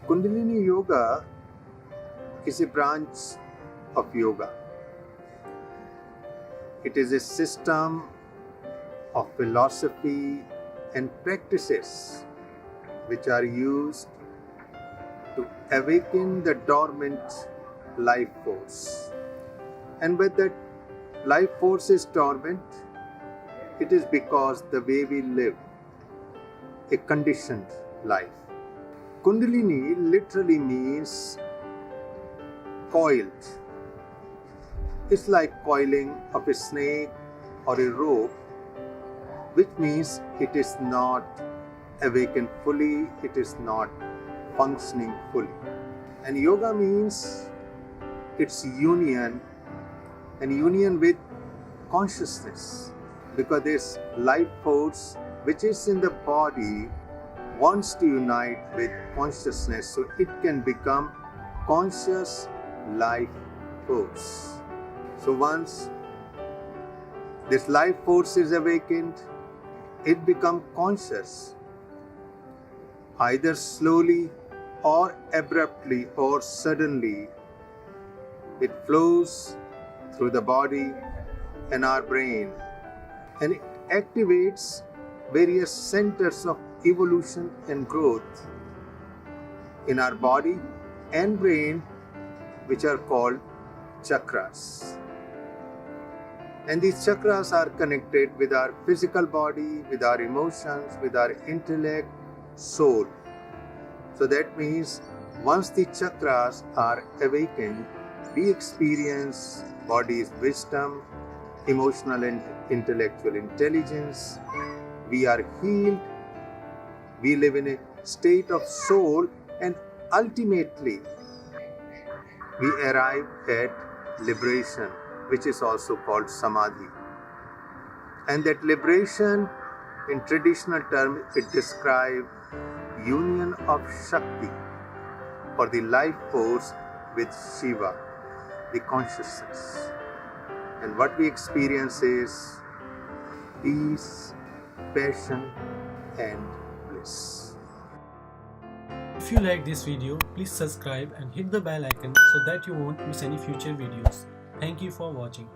Kundalini Yoga is a branch of yoga. It is a system of philosophy and practices which are used to awaken the dormant life force. And when that life force is dormant, it is because the way we live a conditioned life. Kundalini literally means coiled. It's like coiling of a snake or a rope, which means it is not awakened fully, it is not functioning fully. And yoga means its union with consciousness, because this life force which is in the body wants to unite with consciousness so it can become conscious life force. So once this life force is awakened, it becomes conscious, either slowly or abruptly or suddenly. It flows through the body and our brain, and it activates various centers of evolution and growth in our body and brain, which are called chakras. And these chakras are connected with our physical body, with our emotions, with our intellect, soul. So that means once the chakras are awakened, we experience body's wisdom, emotional and intellectual intelligence. We are healed. We live in a state of soul, and ultimately we arrive at liberation, which is also called samadhi. And that liberation, in traditional terms, it describes union of Shakti or the life force with Shiva, the consciousness. And what we experience is peace, passion, and bliss. If you like this video, please subscribe and hit the bell icon so that you won't miss any future videos. Thank you for watching.